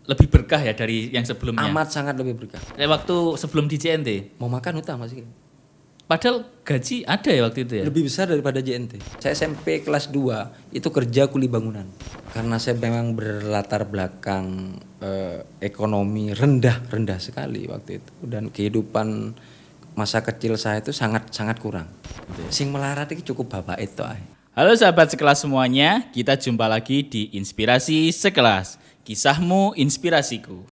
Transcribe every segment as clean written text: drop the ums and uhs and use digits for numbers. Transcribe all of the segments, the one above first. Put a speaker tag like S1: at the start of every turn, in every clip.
S1: lebih berkah ya dari yang sebelumnya.
S2: Amat sangat lebih berkah.
S1: Waktu sebelum di JNT.
S2: Mau makan utang Mas.
S1: Padahal gaji ada ya waktu itu ya.
S2: Lebih besar daripada JNT. Saya SMP kelas 2 itu kerja kuli bangunan. Karena saya memang berlatar belakang ekonomi rendah sekali waktu itu, dan kehidupan masa kecil saya itu sangat kurang. Sing melarat itu cukup bapak itu.
S1: Halo sahabat sekelas semuanya, kita jumpa lagi di Inspirasi Sekelas. Kisahmu inspirasiku.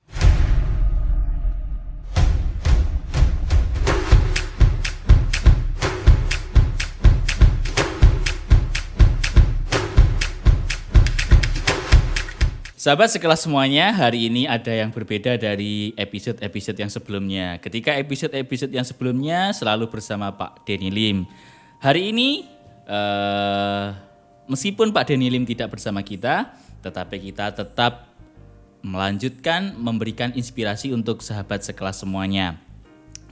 S1: Sahabat sekelas semuanya, hari ini ada yang berbeda dari episode-episode yang sebelumnya. Ketika episode-episode yang sebelumnya selalu bersama Pak Denny Lim. Hari ini, meskipun Pak Denny Lim tidak bersama kita, tetapi kita tetap melanjutkan memberikan inspirasi untuk sahabat sekelas semuanya.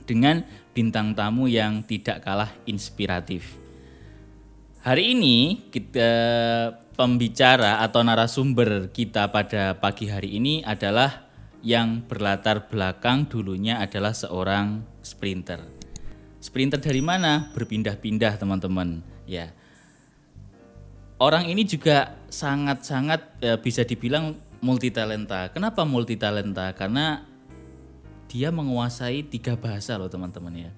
S1: Dengan bintang tamu yang tidak kalah inspiratif. Hari ini kita pembicara atau narasumber kita pada pagi hari ini adalah yang berlatar belakang dulunya adalah seorang sprinter. Sprinter dari mana? Berpindah-pindah teman-teman. Ya. Orang ini juga sangat-sangat bisa dibilang multitalenta. Kenapa multitalenta? Karena dia menguasai 3 bahasa loh teman-teman ya.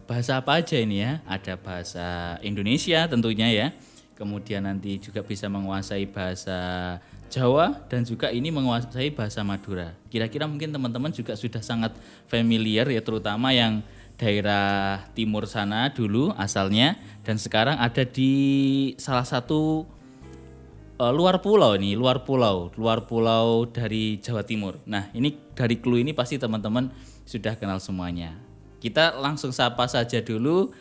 S1: Bahasa apa aja ini ya? Ada bahasa Indonesia tentunya ya. Kemudian nanti juga bisa menguasai bahasa Jawa dan juga ini menguasai bahasa Madura. Kira-kira mungkin teman-teman juga sudah sangat familiar ya, terutama yang daerah timur sana dulu asalnya dan sekarang ada di salah satu luar pulau dari Jawa Timur. Nah, ini dari clue ini pasti teman-teman sudah kenal semuanya. Kita langsung sapa saja dulu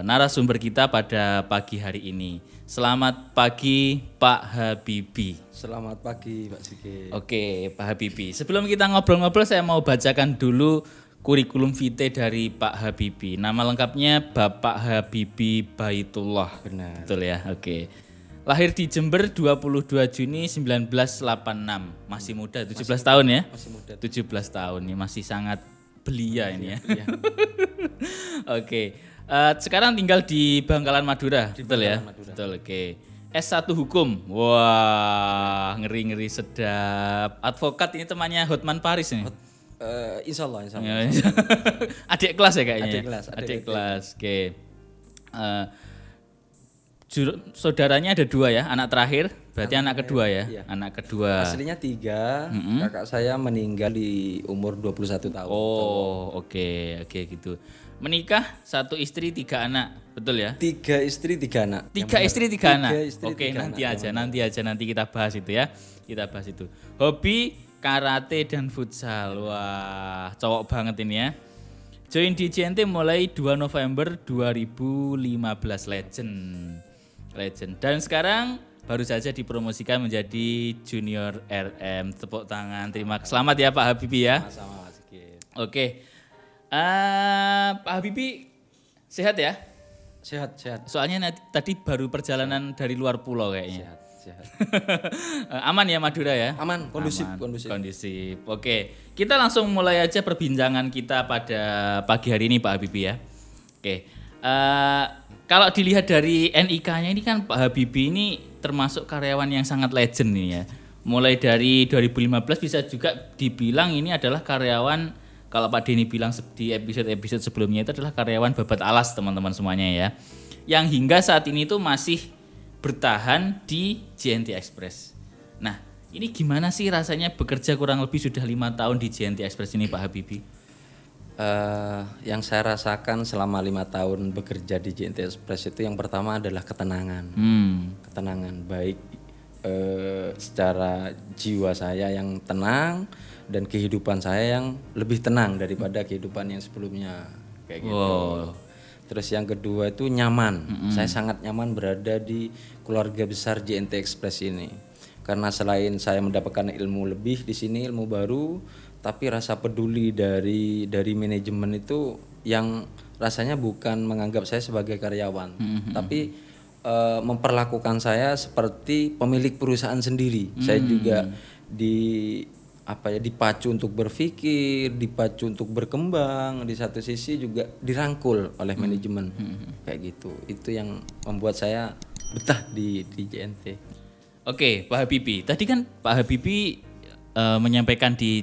S1: narasumber kita pada pagi hari ini. Selamat pagi Pak Habibie.
S2: Selamat pagi Pak Sigit.
S1: Oke Pak Habibie, sebelum kita ngobrol-ngobrol saya mau bacakan dulu kurikulum vitae dari Pak Habibie. Nama lengkapnya Bapak Habibie Baitullah.
S2: Benar.
S1: Betul ya, oke. Lahir di Jember 22 Juni 1986. Masih muda, 17 tahun ya?
S2: Masih muda.
S1: 17 tahun nih, masih sangat belia ini ya.
S2: Iya.
S1: Oke. Sekarang tinggal di Bangkalan Madura, betul ya?
S2: Madura.
S1: Betul, oke. S1 Hukum. Wah, ngeri-ngeri sedap. Advokat ini temannya Hotman Paris nih.
S2: Insya Allah.
S1: Adik kelas ya kayaknya.
S2: Adik
S1: kelas. Oke. Saudaranya ada 2 ya, anak terakhir, berarti anak kedua ya,
S2: iya.
S1: Anak kedua.
S2: Aslinya 3, kakak saya meninggal di umur 21 tahun.
S1: Oh, oke gitu. Menikah 1 istri 3 anak, betul ya?
S2: 3 istri 3 anak.
S1: 3 istri 3 anak. Oke,
S2: 3
S1: nanti
S2: anak.
S1: aja nanti kita bahas itu ya. Kita bahas itu. Hobi karate dan futsal. Wah, cowok banget ini ya. Join di JNT mulai 2 November 2015, legend. Dan sekarang baru saja dipromosikan menjadi junior RM. Tepuk tangan. Selamat ya Pak Habibie ya.
S2: Sama-sama Mas Sigit.
S1: Oke. Pak Habibie sehat ya?
S2: Sehat.
S1: Soalnya tadi baru perjalanan dari luar pulau kayaknya.
S2: Sehat.
S1: Aman ya Madura ya?
S2: Aman, kondusif.
S1: Oke, kita langsung mulai aja perbincangan kita pada pagi hari ini Pak Habibie ya. Oke. Kalau dilihat dari NIK-nya ini kan Pak Habibie ini termasuk karyawan yang sangat legend nih ya. Mulai dari 2015 bisa juga dibilang ini adalah karyawan, kalau Pak Denny bilang di episode sebelumnya itu adalah karyawan babat alas teman-teman semuanya ya. Yang hingga saat ini tuh masih bertahan di JNT Express. Nah, ini gimana sih rasanya bekerja kurang lebih sudah 5 tahun di JNT Express ini Pak Habibie?
S2: Yang saya rasakan selama 5 tahun bekerja di JNT Express itu yang pertama adalah ketenangan. Ketenangan baik secara jiwa saya yang tenang dan kehidupan saya yang lebih tenang daripada kehidupan yang sebelumnya kayak gitu.
S1: Wow.
S2: Terus yang kedua itu nyaman. Saya sangat nyaman berada di keluarga besar JNT Express ini. Karena selain saya mendapatkan ilmu lebih di sini, ilmu baru, tapi rasa peduli dari manajemen itu yang rasanya bukan menganggap saya sebagai karyawan, tapi memperlakukan saya seperti pemilik perusahaan sendiri. Saya juga dipacu untuk berpikir, dipacu untuk berkembang, di satu sisi juga dirangkul oleh manajemen. Kayak gitu. Itu yang membuat saya betah di JNT.
S1: Oke, Pak Habibie. Tadi kan Pak Habibie menyampaikan di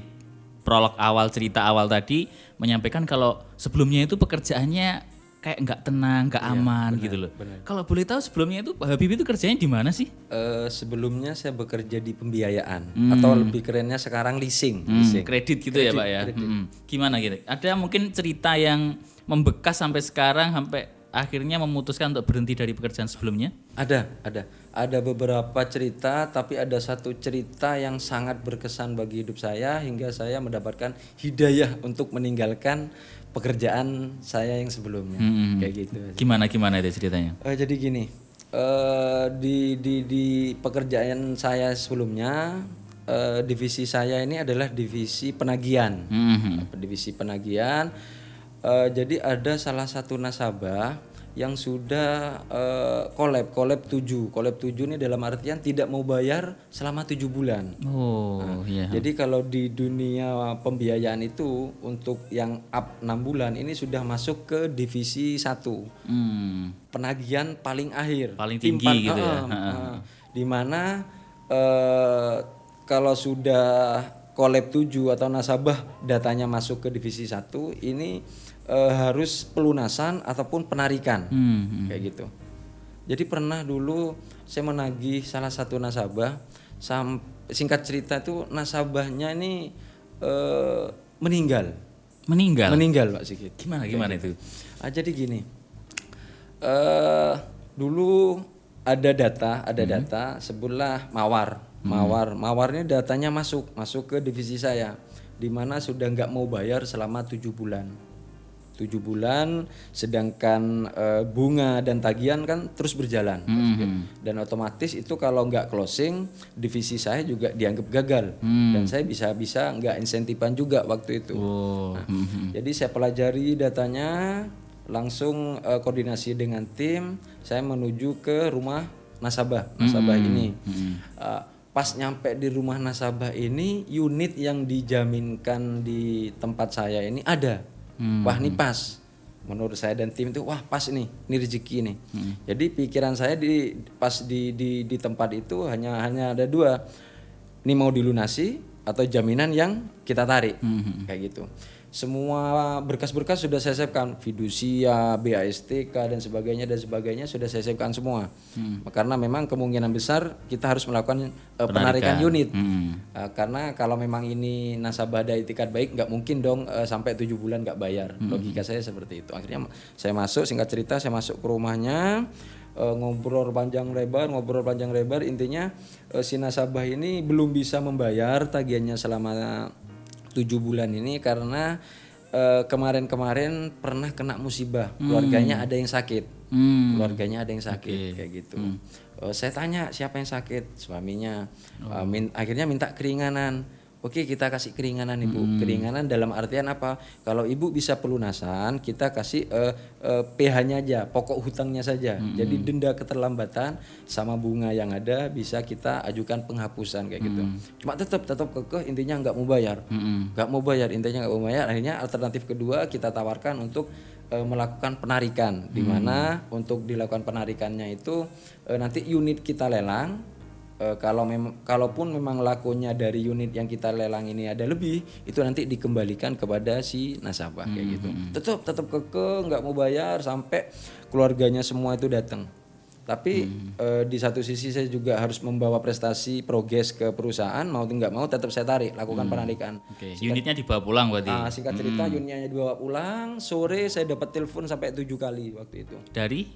S1: prolog awal, cerita awal tadi, menyampaikan kalau sebelumnya itu pekerjaannya kayak nggak tenang, nggak aman gitu loh. Kalau boleh tahu sebelumnya itu Pak Habibie itu kerjanya di mana sih?
S2: Sebelumnya saya bekerja di pembiayaan atau lebih kerennya sekarang leasing.
S1: Kredit gitu ya Pak ya. Gimana gitu? Ada mungkin cerita yang membekas sampai sekarang sampai akhirnya memutuskan untuk berhenti dari pekerjaan sebelumnya?
S2: Ada beberapa cerita, tapi ada satu cerita yang sangat berkesan bagi hidup saya hingga saya mendapatkan hidayah untuk meninggalkan pekerjaan saya yang sebelumnya. Kayak gitu.
S1: Gimana itu ceritanya?
S2: Jadi gini, di pekerjaan saya sebelumnya, divisi saya ini adalah divisi penagihan. Divisi penagihan. Jadi ada salah satu nasabah yang sudah collab 7. Collab 7 ini dalam artian tidak mau bayar selama 7 bulan.
S1: Iya.
S2: Jadi kalau di dunia pembiayaan itu untuk yang up 6 bulan ini sudah masuk ke divisi 1. Penagihan paling akhir.
S1: Paling tinggi gitu ya.
S2: Di mana kalau sudah collab 7 atau nasabah datanya masuk ke divisi 1 ini harus pelunasan ataupun penarikan. Kayak gitu. Jadi pernah dulu saya menagih salah satu nasabah, singkat cerita itu nasabahnya ini meninggal Pak Sigit.
S1: Gimana itu?
S2: Jadi gini, dulu ada data sebutlah mawar ini datanya masuk ke divisi saya, di mana sudah nggak mau bayar selama 7 bulan, sedangkan bunga dan tagihan kan terus berjalan. Dan otomatis itu kalau nggak closing, divisi saya juga dianggap gagal. Dan saya bisa nggak insentifan juga waktu itu. Jadi saya pelajari datanya, langsung koordinasi dengan tim, saya menuju ke rumah nasabah ini. Pas nyampe di rumah nasabah ini, unit yang dijaminkan di tempat saya ini ada. Wah ini pas, menurut saya dan tim itu wah pas nih, ini rezeki nih. Jadi pikiran saya pas di tempat itu hanya ada 2, ini mau dilunasi atau jaminan yang kita tarik, kayak gitu. Semua berkas-berkas sudah saya siapkan, fidusia, BASTK dan sebagainya sudah saya siapkan semua. Karena memang kemungkinan besar kita harus melakukan penarikan unit. Karena kalau memang ini nasabah ada itikat baik, nggak mungkin dong sampai 7 bulan nggak bayar. Logika saya seperti itu. Akhirnya saya masuk, singkat cerita saya masuk ke rumahnya, ngobrol panjang lebar, intinya si nasabah ini belum bisa membayar tagihannya selama 7 bulan ini karena kemarin pernah kena musibah, keluarganya ada yang sakit. Kayak gitu. Saya tanya siapa yang sakit, suaminya. Akhirnya minta keringanan. Oke, kita kasih keringanan Ibu. Keringanan dalam artian apa? Kalau Ibu bisa pelunasan, kita kasih PH-nya aja, pokok hutangnya saja. Jadi denda keterlambatan sama bunga yang ada bisa kita ajukan penghapusan kayak gitu. Cuma tetap kekeh, intinya nggak mau bayar. Akhirnya alternatif kedua kita tawarkan untuk melakukan penarikan, di mana untuk dilakukan penarikannya itu nanti unit kita lelang. Kalaupun memang lakunya dari unit yang kita lelang ini ada lebih, itu nanti dikembalikan kepada si nasabah kayak gitu. Tetap kekeh nggak mau bayar sampai keluarganya semua itu datang. Tapi di satu sisi saya juga harus membawa prestasi progres ke perusahaan, mau nggak mau tetap saya tarik, lakukan penarikan.
S1: Unitnya dibawa pulang berarti?
S2: Singkat cerita unitnya dibawa pulang, sore saya dapat telepon sampai 7 kali waktu itu.
S1: Dari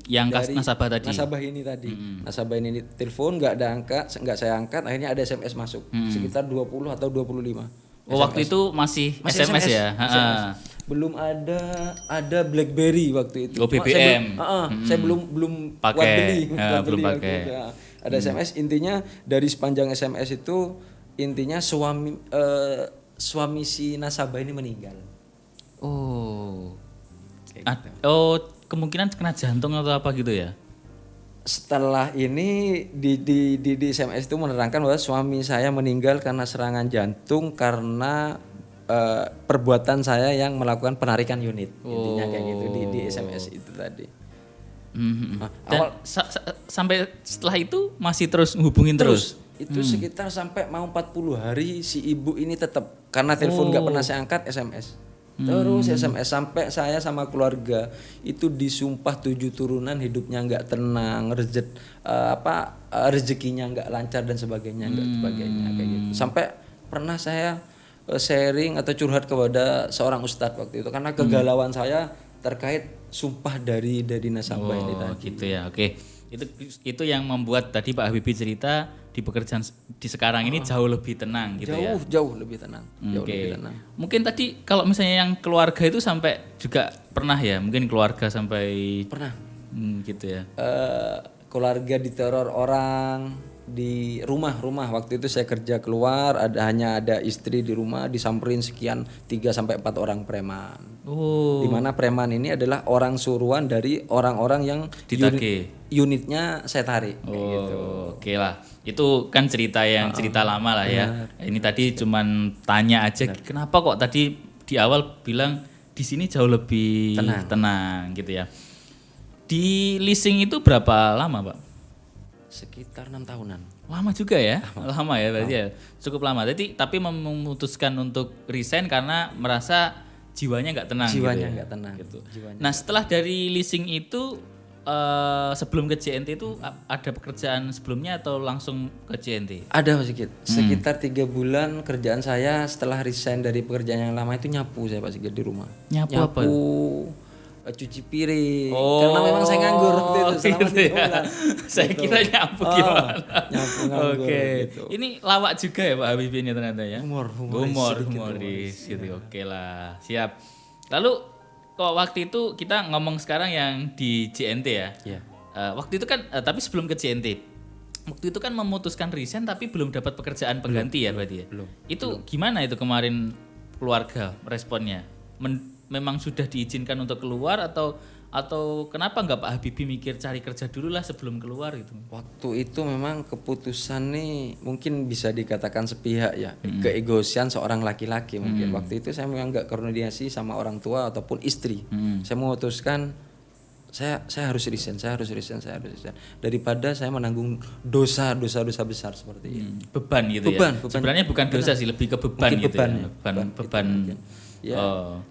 S1: nasabah tadi?
S2: Nasabah ini tadi. Nasabah ini telepon nggak saya angkat, akhirnya ada SMS masuk sekitar 20 atau 25.
S1: Waktu itu masih SMS ya?
S2: SMS. Belum ada BlackBerry waktu itu.
S1: BBM.
S2: Saya belum
S1: pakai.
S2: belum pakai. Ada SMS, intinya dari sepanjang SMS itu intinya suami si nasabah ini meninggal.
S1: Kemungkinan kena jantung atau apa gitu ya?
S2: Setelah ini di SMS itu menerangkan bahwa suami saya meninggal karena serangan jantung karena perbuatan saya yang melakukan penarikan unit. Intinya kayak gitu di SMS itu tadi. Nah,
S1: Dan sampai setelah itu masih terus hubungin terus.
S2: Itu sekitar sampai mau 40 hari si ibu ini tetap, karena telepon nggak pernah saya angkat, SMS. Terus SMS sampai saya sama keluarga itu disumpah 7 turunan hidupnya nggak tenang, rezekinya nggak lancar dan sebagainya, kayak gitu. Sampai pernah saya sharing atau curhat kepada seorang ustadz waktu itu karena kegalauan saya terkait sumpah dari nasabah ini tadi.
S1: Gitu ya. Oke. Itu yang membuat tadi Pak Habibie cerita di pekerjaan di sekarang ini jauh lebih tenang gitu ya.
S2: Jauh lebih tenang.
S1: Lebih tenang. Mungkin tadi kalau misalnya yang keluarga itu sampai juga pernah ya, mungkin keluarga sampai
S2: pernah
S1: gitu ya.
S2: Keluarga diteror orang di rumah waktu itu saya kerja keluar, hanya ada istri di rumah, disamperin sekian 3-4 orang preman. Di mana preman ini adalah orang suruhan dari orang-orang yang unitnya saya tarik gitu.
S1: Oke lah. Itu kan cerita lama lah ya. Ini tadi cuman tanya aja kenapa kok tadi di awal bilang di sini jauh lebih tenang gitu ya. Di leasing itu berapa lama, Pak?
S2: Sekitar 6 tahunan.
S1: Lama juga ya? Lama ya berarti ya. Cukup lama. Tapi memutuskan untuk resign karena merasa jiwanya nggak tenang.
S2: Nggak tenang.
S1: Gitu. Nah setelah dari leasing itu sebelum ke JNT itu ada pekerjaan sebelumnya atau langsung ke JNT?
S2: Ada sedikit. Sekitar 3 bulan kerjaan saya setelah resign dari pekerjaan yang lama itu nyapu saya Pak Sigit di rumah.
S1: Nyapu apa?
S2: Cuci piring. Karena memang saya nganggur waktu itu selama 3 bulan.
S1: Saya kira nyapu gimana?
S2: Nyapu nganggur gitu.
S1: Ini lawak juga ya Pak Habibie ini ternyata ya.
S2: Humoris
S1: gitu. Oke lah, siap. Lalu kok waktu itu kita ngomong sekarang yang di JNT ya.
S2: Iya.
S1: Waktu itu kan tapi sebelum ke JNT. Waktu itu kan memutuskan resign tapi belum dapat pekerjaan pengganti ya berarti ya. Itu gimana itu kemarin keluarga responnya? Memang sudah diizinkan untuk keluar atau kenapa nggak Pak Habibie mikir cari kerja dulu lah sebelum keluar gitu?
S2: Waktu itu memang keputusan nih mungkin bisa dikatakan sepihak ya, keegoisan seorang laki-laki mungkin. Waktu itu saya memang nggak koordinasi sama orang tua ataupun istri. Saya memutuskan saya harus resign daripada saya menanggung dosa besar seperti ini.
S1: Beban gitu ya. Sebenarnya bukan dosa sih, lebih ke beban gitu ya. Beban.
S2: Ya,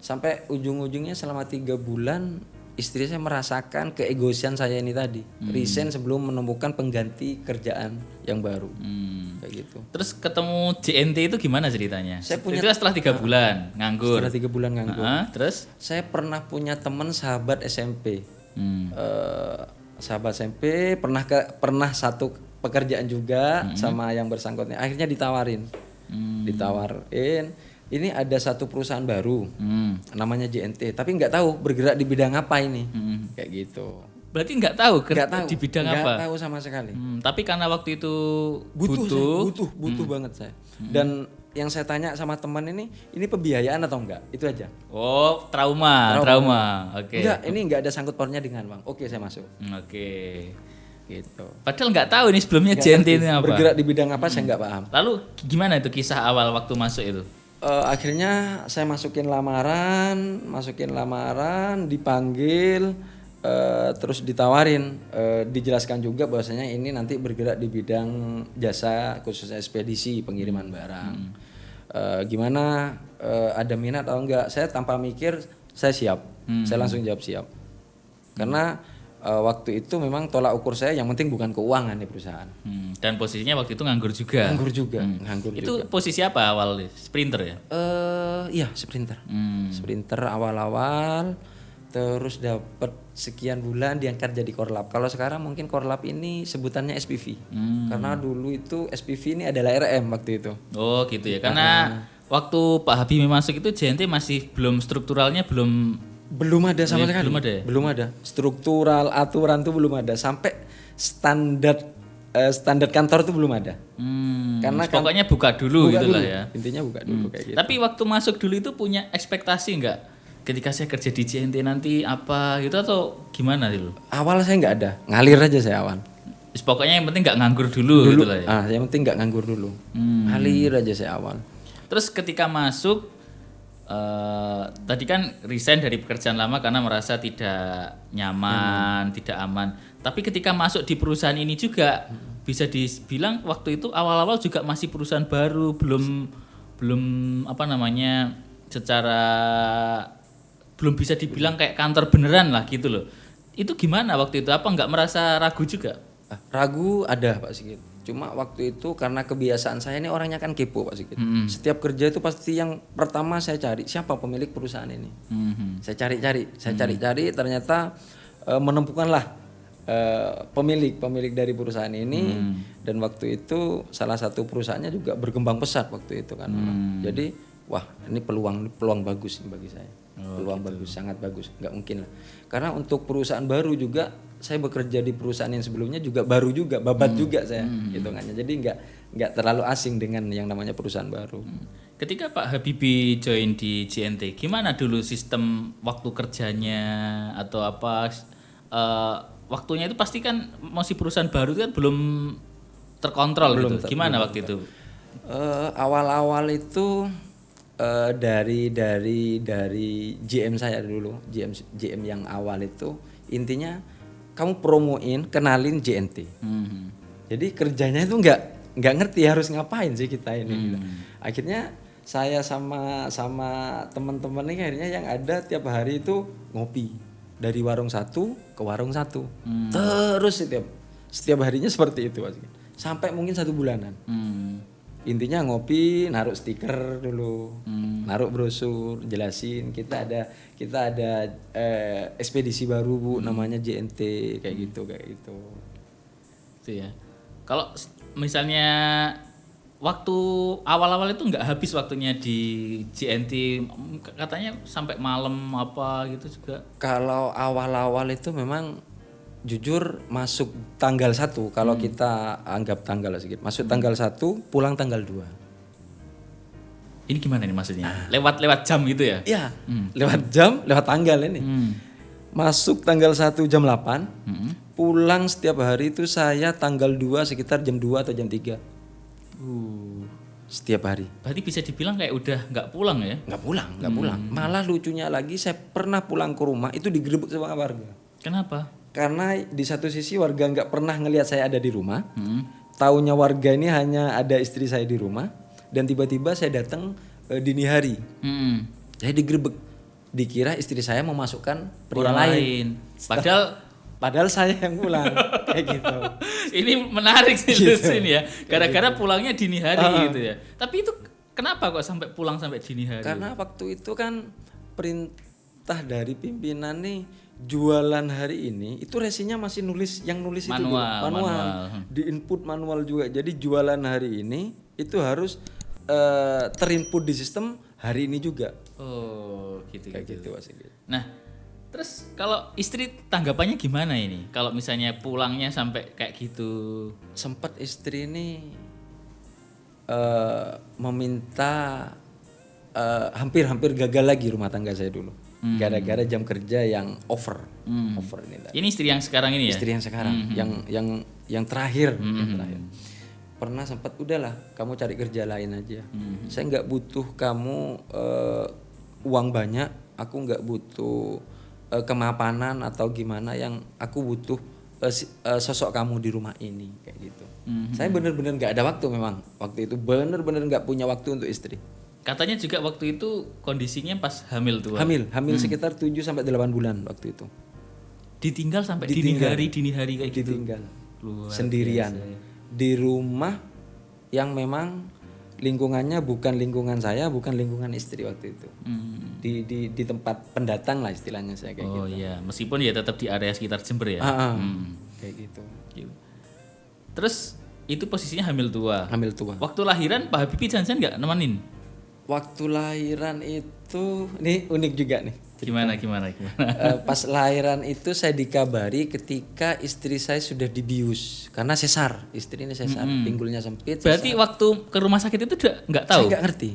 S2: sampai ujung-ujungnya selama 3 bulan istri saya merasakan keegoisan saya ini tadi, resign sebelum menemukan pengganti kerjaan yang baru, kayak gitu.
S1: Terus ketemu JNT itu gimana ceritanya? Itu setelah 3 bulan nganggur.
S2: Setelah 3 bulan nganggur.
S1: Terus?
S2: Saya pernah punya teman sahabat SMP, sahabat SMP pernah satu pekerjaan juga sama yang bersangkutnya. Akhirnya ditawarin. Ini ada satu perusahaan baru, namanya JNT, tapi nggak tahu bergerak di bidang apa ini, kayak gitu.
S1: Berarti nggak tahu di bidang apa?
S2: Nggak tahu sama sekali.
S1: Tapi karena waktu itu
S2: butuh banget saya. Dan yang saya tanya sama teman ini pembiayaan atau enggak? Itu aja.
S1: Oh, trauma. Oke.
S2: Enggak, ini nggak ada sangkut pautnya dengan Bang. Oke, saya masuk.
S1: Oke.
S2: Gitu.
S1: Padahal nggak tahu ini sebelumnya JNT ini apa.
S2: Bergerak di bidang apa saya nggak paham.
S1: Lalu gimana itu kisah awal waktu masuk itu?
S2: Akhirnya saya masukin lamaran, dipanggil, terus ditawarin, dijelaskan juga bahwasanya ini nanti bergerak di bidang jasa khususnya ekspedisi pengiriman barang. Gimana, ada minat atau enggak? Saya tanpa mikir saya siap, saya langsung jawab siap. Karena waktu itu memang tolak ukur saya yang penting bukan keuangan di perusahaan.
S1: Dan posisinya waktu itu nganggur juga. Itu posisi apa awal? Sprinter ya?
S2: Iya sprinter. Sprinter awal-awal, terus dapat sekian bulan diangkat jadi korlap. Kalau sekarang mungkin korlap ini sebutannya SPV. Karena dulu itu SPV ini adalah RM waktu itu.
S1: Oh gitu ya. Karena waktu Pak Habibie masuk itu JNT masih strukturalnya
S2: belum ada sama sekali. Belum ada. Struktural aturan tuh belum ada. Sampai standar kantor tuh belum ada.
S1: Karena pokoknya buka dulu lah ya.
S2: Intinya buka dulu kayak gitu.
S1: Tapi waktu masuk dulu itu punya ekspektasi enggak ketika saya kerja di JNT nanti apa gitu atau gimana dulu?
S2: Awal saya nggak ada, ngalir aja saya awal.
S1: Pokoknya yang penting nggak nganggur dulu gitu lah ya.
S2: Yang penting nggak nganggur dulu, ngalir aja saya awal.
S1: Terus ketika masuk tadi kan resign dari pekerjaan lama karena merasa tidak nyaman, tidak aman. Tapi ketika masuk di perusahaan ini juga bisa dibilang waktu itu awal-awal juga masih perusahaan baru, belum apa namanya secara belum bisa dibilang kayak kantor beneran lah gitu loh. Itu gimana waktu itu? Apa nggak merasa ragu juga?
S2: Ragu ada Pak Sigit. Cuma waktu itu karena kebiasaan saya ini orangnya kan kepo Pak Sigit. Setiap kerja itu pasti yang pertama saya cari siapa pemilik perusahaan ini. Saya cari-cari, ternyata menemukanlah pemilik dari perusahaan ini. Dan waktu itu salah satu perusahaannya juga berkembang pesat waktu itu kan. Jadi wah ini peluang bagus bagi saya. Peluang bagus, sangat bagus, nggak mungkin lah. Karena untuk perusahaan baru juga saya bekerja di perusahaan yang sebelumnya juga baru juga, babat juga saya hitungannya. Jadi nggak terlalu asing dengan yang namanya perusahaan baru.
S1: Ketika Pak Habibie join di JNT, gimana dulu sistem waktu kerjanya atau apa? Waktunya itu pasti kan masih perusahaan baru kan belum terkontrol gitu. Gimana waktu itu?
S2: Awal-awal itu dari GM saya dulu, GM yang awal itu intinya kamu promoin, kenalin JNT. Jadi kerjanya itu nggak ngerti harus ngapain sih kita ini. Gitu. Akhirnya saya sama teman-teman ini akhirnya yang ada tiap hari itu ngopi dari warung satu ke warung satu, terus setiap harinya seperti itu sampai mungkin 1 bulanan. Intinya ngopi, naruh stiker dulu, naruh brosur, jelasin kita ada ekspedisi baru Bu, namanya JNT kayak gitu.
S1: Itu ya. Kalau misalnya waktu awal-awal itu nggak habis waktunya di JNT, katanya sampai malam apa gitu juga.
S2: Kalau awal-awal itu memang jujur masuk tanggal 1 kalau kita anggap tanggal sedikit. Masuk tanggal 1, pulang tanggal 2.
S1: Ini gimana nih maksudnya? Lewat jam gitu ya?
S2: Iya. Lewat jam, lewat tanggal ini. Masuk tanggal 1 jam 8. Pulang setiap hari itu saya tanggal 2 sekitar jam 2 atau jam 3. Setiap hari.
S1: Berarti bisa dibilang kayak udah nggak pulang ya?
S2: Nggak pulang. Malah lucunya lagi saya pernah pulang ke rumah itu digerebek sama warga.
S1: Kenapa?
S2: Karena di satu sisi warga nggak pernah ngelihat saya ada di rumah, taunya warga ini hanya ada istri saya di rumah, dan tiba-tiba saya datang dini hari, saya digerebek, dikira istri saya memasukkan pria lain. Padahal saya yang pulang, kayak gitu.
S1: Ini menarik sih gitu. Ini ya, gara-gara pulangnya dini hari gitu ya. Tapi itu kenapa kok sampai pulang sampai dini hari?
S2: Karena waktu itu kan perintah dari pimpinan nih. Jualan hari ini itu resinya masih nulis itu manual. Di input manual juga. Jadi jualan hari ini itu harus terinput di sistem hari ini juga.
S1: Oh, gitu.
S2: Kayak gitu.
S1: Nah, terus kalau istri tanggapannya gimana ini? Kalau misalnya pulangnya sampai kayak gitu.
S2: Sempat istri ini meminta hampir gagal lagi rumah tangga saya dulu. Gara-gara jam kerja yang over ini.
S1: Ini istri yang sekarang ini ya?
S2: Istri yang sekarang, yang terakhir, Pernah sempat udahlah, kamu cari kerja lain aja. Saya nggak butuh kamu uang banyak, aku nggak butuh kemapanan atau gimana, yang aku butuh sosok kamu di rumah ini kayak gitu. Saya benar-benar nggak ada waktu memang waktu itu, benar-benar nggak punya waktu untuk istri.
S1: Katanya juga waktu itu kondisinya pas hamil tuh.
S2: Hamil sekitar 7 sampai 8 bulan waktu itu.
S1: Ditinggal sampai dini hari kayak gitu.
S2: Ditinggal. Sendirian. Di rumah yang memang lingkungannya bukan lingkungan saya, bukan lingkungan istri waktu itu. Di tempat pendatang lah istilahnya saya kayak gitu.
S1: Oh iya, meskipun ya tetap di area sekitar Jember ya.
S2: Kayak gitu.
S1: Terus itu posisinya hamil tua. Waktu lahiran Pak Habibie jangan nggak nemenin?
S2: Waktu lahiran itu, nih unik juga nih.
S1: Gimana?
S2: Pas lahiran itu saya dikabari ketika istri saya sudah dibius karena sesar. Istri ini sesar, pinggulnya sempit.
S1: Berarti
S2: sesar.
S1: Waktu ke rumah sakit itu udah nggak tahu?
S2: Saya nggak ngerti.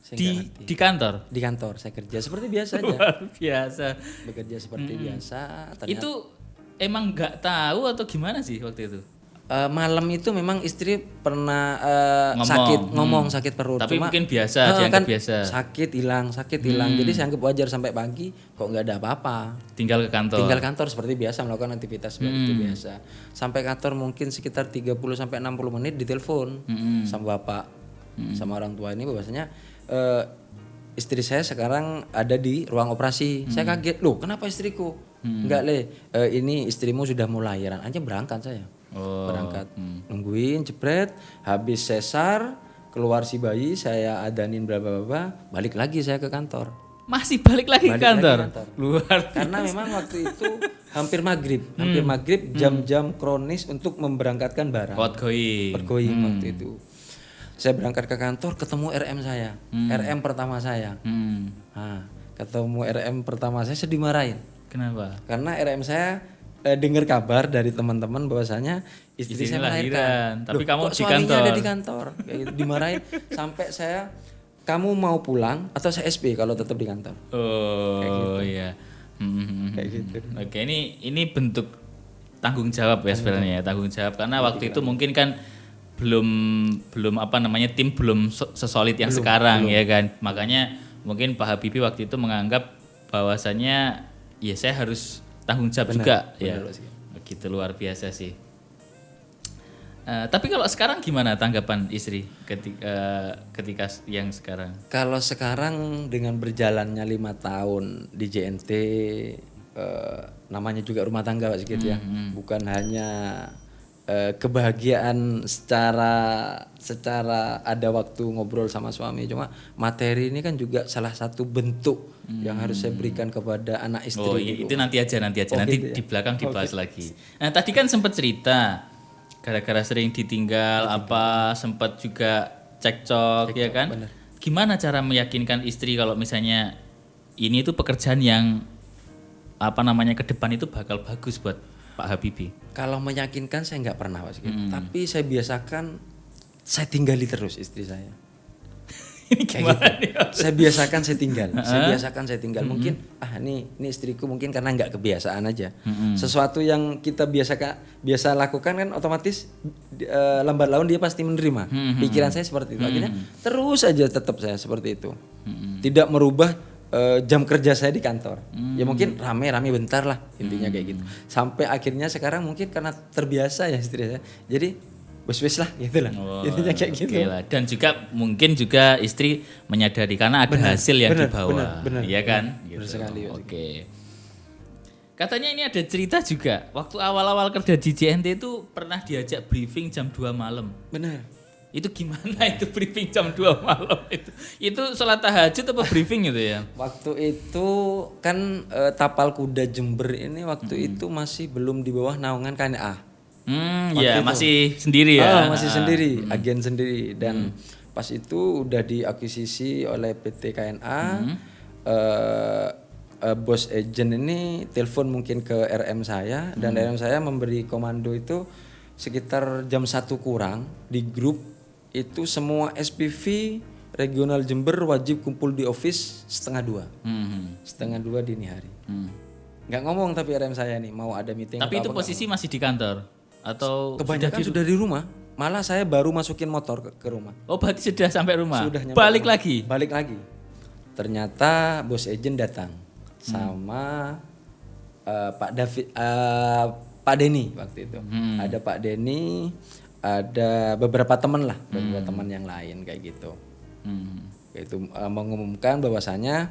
S2: Saya nggak ngerti.
S1: Di kantor.
S2: Di kantor saya kerja seperti biasa aja.
S1: Luar biasa.
S2: Bekerja seperti biasa. Ternyata,
S1: Itu emang nggak tahu atau gimana sih waktu itu?
S2: malam itu memang istri pernah
S1: Ngomong.
S2: sakit perut.
S1: Tapi
S2: Cuma,
S1: mungkin biasa, dianggap biasa.
S2: Sakit hilang. Jadi saya anggap wajar sampai pagi kok nggak ada apa-apa.
S1: Tinggal ke kantor.
S2: Tinggal kantor seperti biasa melakukan aktivitas seperti itu biasa. Sampai kantor mungkin sekitar 30 sampai 60 menit ditelepon sama bapak sama orang tua ini bahwasanya istri saya sekarang ada di ruang operasi. Saya kaget, loh kenapa istriku? Enggak ini istrimu sudah mau lahiran aja berangkat saya. Berangkat nungguin jepret habis sesar keluar si bayi saya adanin bla bla bla balik lagi saya ke kantor.
S1: Masih balik lagi ke kantor. Luar.
S2: Karena memang waktu itu hampir maghrib jam-jam kronis untuk memberangkatkan barang. Outgoing waktu itu. Saya berangkat ke kantor ketemu RM saya, RM pertama saya. Nah, ketemu RM pertama saya sedih marahin.
S1: Kenapa?
S2: Karena RM saya dengar kabar dari teman-teman bahwasanya istri saya melahirkan.
S1: Tapi kamu
S2: kok
S1: di
S2: suaminya
S1: kantor.
S2: ada di kantor. Kayak gitu, dimarahin sampai saya kamu mau pulang atau saya SP kalau tetap di kantor.
S1: Oh iya.
S2: Kayak gitu.
S1: Oke, ini bentuk tanggung jawab ya sebenarnya, tanggung jawab karena waktu itu mungkin kan belum apa namanya tim belum sesolid yang sekarang ya kan. Makanya mungkin Pak Habibie waktu itu menganggap bahwasannya ya saya harus tanggung jawab juga ya. Begitu luar biasa sih. Tapi kalau sekarang gimana tanggapan istri ketika yang sekarang?
S2: Kalau sekarang dengan berjalannya 5 tahun di JNT namanya juga rumah tangga Pak Sigit ya. Bukan hanya kebahagiaan secara ada waktu ngobrol sama suami, cuma materi ini kan juga salah satu bentuk yang harus saya berikan kepada anak istri.
S1: Oh itu nanti aja nanti gitu ya? Di belakang dibahas lagi. Nah tadi kan sempat cerita gara-gara sering ditinggal apa sempat juga cekcok ya kan? Bener. Gimana cara meyakinkan istri kalau misalnya ini itu pekerjaan yang apa namanya ke depan itu bakal bagus buat Pak Habibie?
S2: Kalau meyakinkan saya nggak pernah Pak Sigit. Tapi saya biasakan saya tinggali terus istri saya.
S1: Ini gimana
S2: gitu. Saya biasakan saya tinggal. Mungkin ini istriku mungkin karena nggak kebiasaan aja. Sesuatu yang kita biasa lakukan kan otomatis lambat laun dia pasti menerima. Pikiran saya seperti itu. Akhirnya terus aja tetap saya seperti itu. Tidak merubah jam kerja saya di kantor. Ya mungkin rame-rame bentar lah intinya kayak gitu. Sampai akhirnya sekarang mungkin karena terbiasa ya istri saya. Jadi wes lah gitu lah. Intinya kayak gitu.
S1: Lah. Dan juga mungkin juga istri menyadari karena ada hasil yang dibawa. Iya kan?
S2: Benar sekali.
S1: Oke. Katanya ini ada cerita juga. Waktu awal-awal kerja di JNT itu pernah diajak briefing jam 2 malam.
S2: Benar.
S1: Itu gimana itu briefing jam 2 malam itu? Itu sholat tahajud apa briefing itu ya?
S2: Waktu itu kan Tapal Kuda Jember ini waktu itu masih belum di bawah naungan KNA.
S1: Ya masih sendiri ya.
S2: Masih sendiri, agen sendiri dan pas itu udah diakuisisi oleh PT KNA. Bos agent ini telepon mungkin ke RM saya dan RM saya memberi komando itu sekitar jam 1 kurang di grup itu semua SPV regional Jember wajib kumpul di office 1:30. 1:30 dini hari. Nggak ngomong tapi RM saya nih mau ada meeting.
S1: Tapi itu posisi masih di kantor atau
S2: kebanyakan sudah di rumah. Malah saya baru masukin motor ke rumah.
S1: Oh berarti sudah sampai rumah?
S2: Sudah nyampe
S1: Balik
S2: rumah.
S1: lagi?
S2: Balik lagi. Ternyata bos agent datang sama Pak Denny waktu itu. Ada Pak Denny, ada beberapa teman lah, beberapa teman yang lain kayak gitu. Itu mengumumkan bahwasanya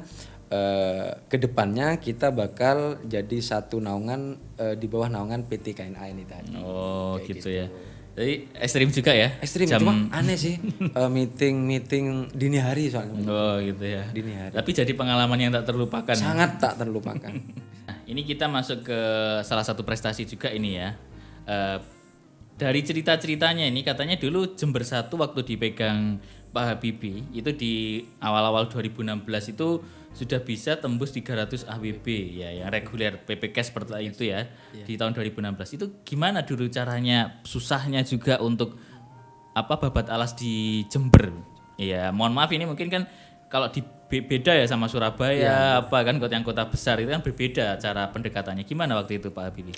S2: kedepannya kita bakal jadi satu naungan di bawah naungan PT KNA ini tadi.
S1: Oh gitu ya. Jadi ekstrim juga ya?
S2: Ekstrim, cuma aneh sih meeting dini hari soalnya.
S1: Oh gitu ya.
S2: Dini hari.
S1: Tapi jadi pengalaman yang tak terlupakan.
S2: Sangat tak terlupakan.
S1: Nah, ini kita masuk ke salah satu prestasi juga ini ya. Dari cerita-ceritanya ini katanya dulu Jember 1 waktu dipegang Pak Habibie itu di awal-awal 2016 itu sudah bisa tembus 300 AWB ya yang reguler PPK seperti itu ya di tahun 2016. Itu gimana dulu caranya, susahnya juga untuk babat alas di Jember. Ya, mohon maaf ini mungkin kan kalau beda ya sama Surabaya apa kan yang kota besar itu kan berbeda cara pendekatannya. Gimana waktu itu Pak Habibie?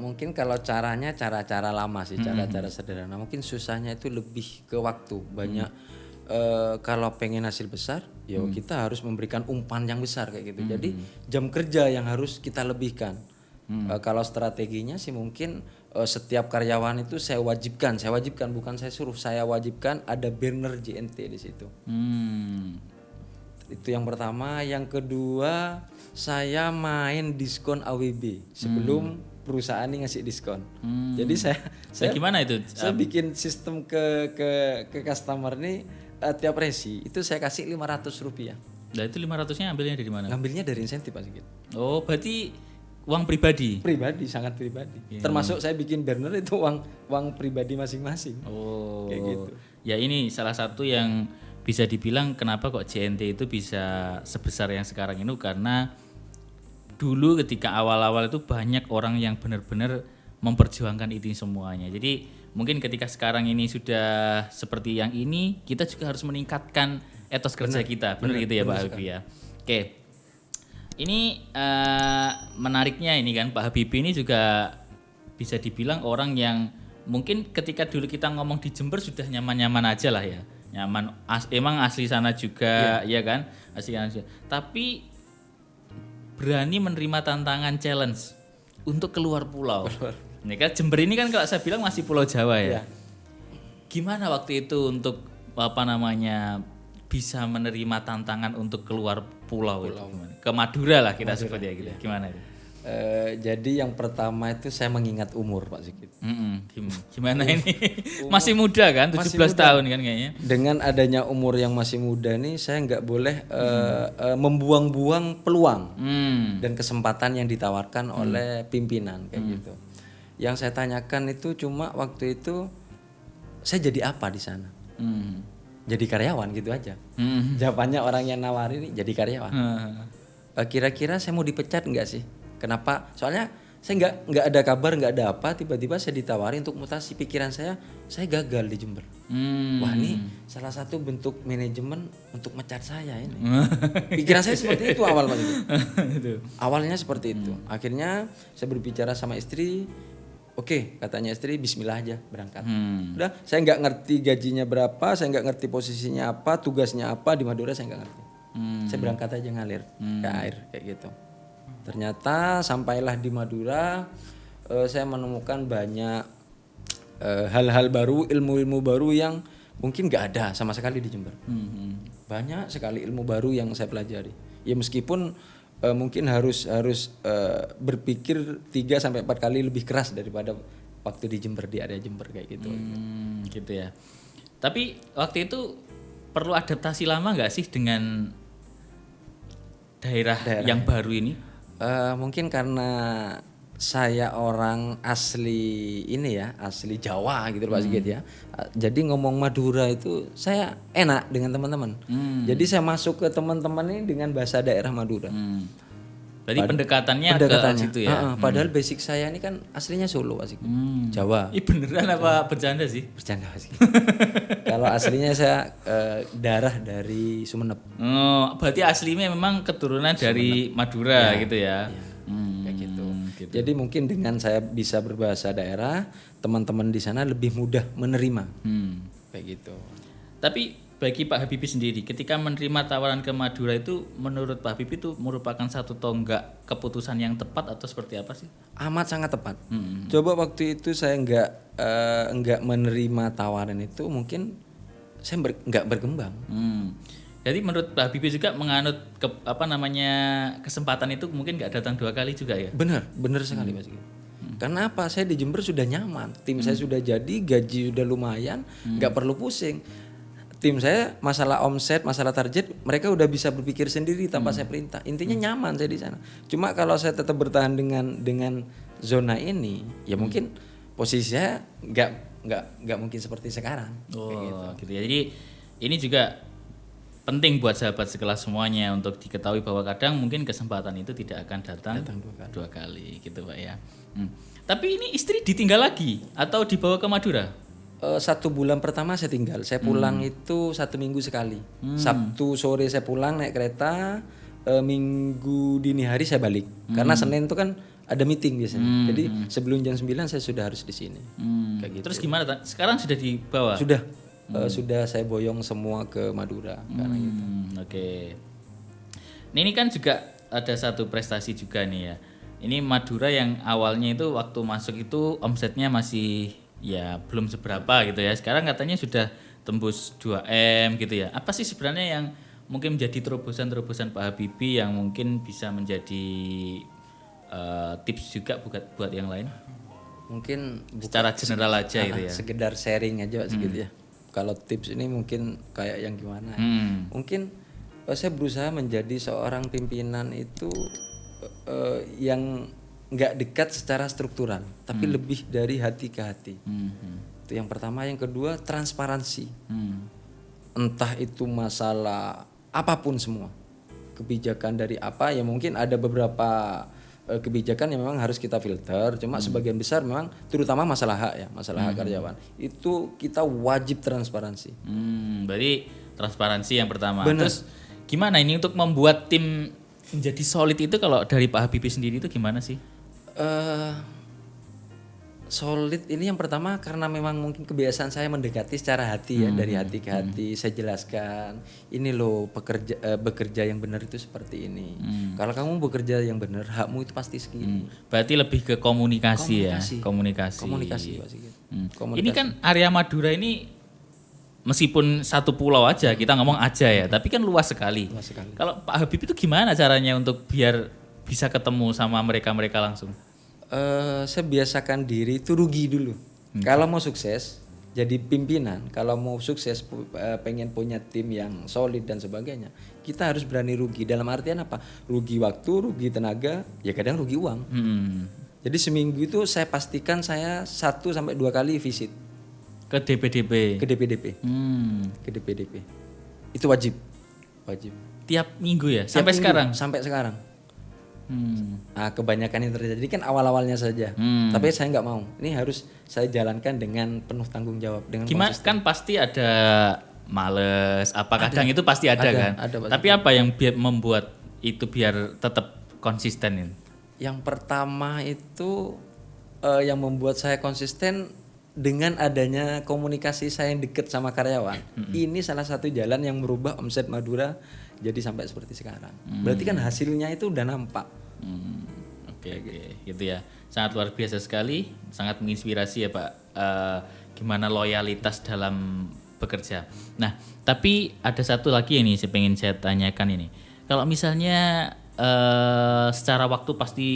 S2: Mungkin kalau caranya cara-cara lama sih, cara-cara sederhana. Mungkin susahnya itu lebih ke waktu. Banyak kalau pengen hasil besar, ya kita harus memberikan umpan yang besar kayak gitu. Jadi jam kerja yang harus kita lebihkan. Kalau strateginya sih mungkin setiap karyawan itu saya wajibkan bukan saya suruh, saya wajibkan ada banner JNT di situ. Itu yang pertama. Yang kedua, saya main diskon AWB sebelum perusahaan ini ngasih diskon. Jadi saya
S1: gimana itu?
S2: Saya bikin sistem ke customer nih, tiap resi itu saya kasih Rp500.
S1: Nah itu 500-nya ambilnya dari mana?
S2: Ngambilnya dari insentif Pak Sigit.
S1: Oh berarti uang pribadi?
S2: Pribadi, sangat pribadi. Termasuk saya bikin banner itu uang pribadi masing-masing.
S1: Oh
S2: kayak gitu.
S1: Ya ini salah satu yang bisa dibilang kenapa kok JNT itu bisa sebesar yang sekarang ini, karena dulu ketika awal-awal itu banyak orang yang benar-benar memperjuangkan itu semuanya. Jadi mungkin ketika sekarang ini sudah seperti yang ini, kita juga harus meningkatkan etos kerja kita. Benar gitu ya Pak Habibie ya. Oke. Ini menariknya ini kan Pak Habibie ini juga bisa dibilang orang yang mungkin ketika dulu kita ngomong di Jember sudah nyaman-nyaman aja lah ya. Nyaman, emang asli sana juga ya kan, asli sana juga. Tapi berani menerima tantangan challenge untuk keluar pulau. Ini kan Jember ini kan kalau saya bilang masih Pulau Jawa ya. Gimana waktu itu untuk bisa menerima tantangan untuk keluar pulau. Itu gimana? Ke Madura lah kita sebut ya gitu. Gimana itu?
S2: Jadi yang pertama itu saya mengingat umur Pak Sigit.
S1: Gimana ini? Masih muda kan, 17 tahun kan kayaknya.
S2: Dengan adanya umur yang masih muda nih, saya nggak boleh membuang-buang peluang dan kesempatan yang ditawarkan oleh pimpinan kayak gitu. Yang saya tanyakan itu cuma waktu itu saya jadi apa di sana? Jadi karyawan gitu aja. Jawabannya orang yang nawarin jadi karyawan. Kira-kira saya mau dipecat nggak sih? Kenapa? Soalnya saya nggak ada kabar, nggak ada apa, tiba-tiba saya ditawari untuk mutasi. Pikiran saya gagal di Jember. Wah ini salah satu bentuk manajemen untuk mecat saya ini. Pikiran saya seperti itu awal Pak. Awalnya seperti itu. Akhirnya saya berbicara sama istri. Oke, katanya istri, bismillah aja berangkat. Udah, saya nggak ngerti gajinya berapa, saya nggak ngerti posisinya apa, tugasnya apa di Madura, saya nggak ngerti. Saya berangkat aja ngalir ke air kayak gitu. Ternyata sampailah di Madura, saya menemukan banyak hal-hal baru, ilmu-ilmu baru yang mungkin nggak ada sama sekali di Jember. Banyak sekali ilmu baru yang saya pelajari. Ya meskipun mungkin harus berpikir 3-4 kali lebih keras daripada waktu di Jember, di area Jember kayak gitu.
S1: Gitu ya. Tapi waktu itu perlu adaptasi lama nggak sih dengan daerah yang baru ini?
S2: Mungkin karena saya orang asli ini ya, asli Jawa gitu Pak Sigit ya. Jadi ngomong Madura itu saya enak dengan teman-teman. Jadi saya masuk ke teman-teman ini dengan bahasa daerah Madura.
S1: Berarti pendekatannya ke situ ya.
S2: Padahal basic saya ini kan aslinya Solo Pak Sigit. Jawa.
S1: Ini beneran apa bercanda sih?
S2: Bercanda Pak Sigit. Kalau aslinya saya darah dari Sumeneb.
S1: Oh, berarti aslinya memang keturunan dari Madura gitu ya.
S2: Kayak gitu. Jadi mungkin dengan saya bisa berbahasa daerah, teman-teman di sana lebih mudah menerima. Kayak gitu.
S1: Tapi bagi Pak Habibie sendiri, ketika menerima tawaran ke Madura itu, menurut Pak Habibie itu merupakan satu tonggak keputusan yang tepat atau seperti apa sih?
S2: Amat sangat tepat. Coba waktu itu saya nggak menerima tawaran itu, mungkin saya nggak berkembang.
S1: Jadi menurut Pak Habibie juga menganut kesempatan itu mungkin nggak datang 2 kali juga ya?
S2: Benar sekali Mas. Karena apa? Saya di Jember sudah nyaman, tim saya sudah jadi, gaji sudah lumayan, nggak perlu pusing. Tim saya masalah omset, masalah target, mereka udah bisa berpikir sendiri tanpa saya perintah. Intinya nyaman saya di sana. Cuma kalau saya tetap bertahan dengan zona ini, ya mungkin posisi saya nggak mungkin seperti sekarang.
S1: Gitu ya. Jadi ini juga penting buat sahabat sekelas semuanya untuk diketahui bahwa kadang mungkin kesempatan itu tidak akan datang 2 kali gitu Pak ya. Tapi ini istri ditinggal lagi atau dibawa ke Madura?
S2: 1 bulan pertama saya tinggal. Saya pulang itu 1 minggu sekali. Sabtu sore saya pulang naik kereta, Minggu dini hari saya balik. Karena Senin itu kan ada meeting biasanya. Jadi sebelum jam 9 saya sudah harus di sini. Kayak gitu.
S1: Terus gimana? Sekarang sudah dibawa?
S2: Sudah. Sudah saya boyong semua ke Madura. Karena gitu.
S1: Oke. Ini kan juga ada satu prestasi juga nih ya. Ini Madura yang awalnya itu waktu masuk itu omsetnya masih ya belum seberapa gitu ya. Sekarang katanya sudah tembus 2M gitu ya. Apa sih sebenarnya yang mungkin menjadi terobosan-terobosan Pak Habibie yang mungkin bisa menjadi tips juga buat yang lain?
S2: Mungkin
S1: Secara general aja gitu ya.
S2: sekedar sharing aja Pak Sigit ya. Kalau tips ini mungkin kayak yang gimana ya. Mungkin saya berusaha menjadi seorang pimpinan itu yang nggak dekat secara struktural, tapi lebih dari hati ke hati. Itu yang pertama. Yang kedua, transparansi. Entah itu masalah apapun semua. Kebijakan dari apa ya, mungkin ada beberapa kebijakan yang memang harus kita filter, cuma sebagian besar memang terutama masalah hak ya, masalah hak karyawan. Itu kita wajib transparansi.
S1: Berarti transparansi yang pertama.
S2: Benar.
S1: Terus gimana ini untuk membuat tim menjadi solid itu, kalau dari Pak Habibie sendiri itu gimana sih?
S2: Solid ini yang pertama karena memang mungkin kebiasaan saya mendekati secara hati ya, dari hati ke hati. Saya jelaskan, ini loh bekerja yang benar itu seperti ini. Kalau kamu bekerja yang benar, hakmu itu pasti segini.
S1: Berarti lebih ke komunikasi ya, komunikasi.
S2: Pak Sigit.
S1: Ini kan area Madura ini meskipun satu pulau aja, kita ngomong aja ya, tapi kan luas sekali. Kalau Pak Habibie itu gimana caranya untuk biar bisa ketemu sama mereka-mereka langsung?
S2: Saya biasakan diri itu rugi dulu. Kalau mau sukses jadi pimpinan, kalau mau sukses pengen punya tim yang solid dan sebagainya, kita harus berani rugi. Dalam artian apa? Rugi waktu, rugi tenaga, ya kadang rugi uang. Jadi seminggu itu saya pastikan saya 1-2 kali visit
S1: Ke DPDP.
S2: ke DPDP. Ke DPDP. Itu wajib.
S1: Tiap minggu ya,
S2: Tiap
S1: sampai
S2: minggu,
S1: sekarang.
S2: Sampai sekarang. Nah, kebanyakan yang terjadi kan awal-awalnya saja. Tapi saya nggak mau. Ini harus saya jalankan dengan penuh tanggung jawab, dengan
S1: Gimana kan pasti ada males, kadang itu pasti ada kan.
S2: ada, pasti.
S1: Tapi apa yang membuat itu biar tetap konsisten ini?
S2: Yang pertama itu yang membuat saya konsisten dengan adanya komunikasi saya yang dekat sama karyawan. Ini salah satu jalan yang merubah omset Madura jadi sampai seperti sekarang. Berarti kan hasilnya itu udah nampak.
S1: Oke, gitu ya. Sangat luar biasa sekali, sangat menginspirasi ya Pak. Gimana loyalitas dalam bekerja. Nah, tapi ada satu lagi yang saya pengen saya tanyakan ini. Kalau misalnya secara waktu pasti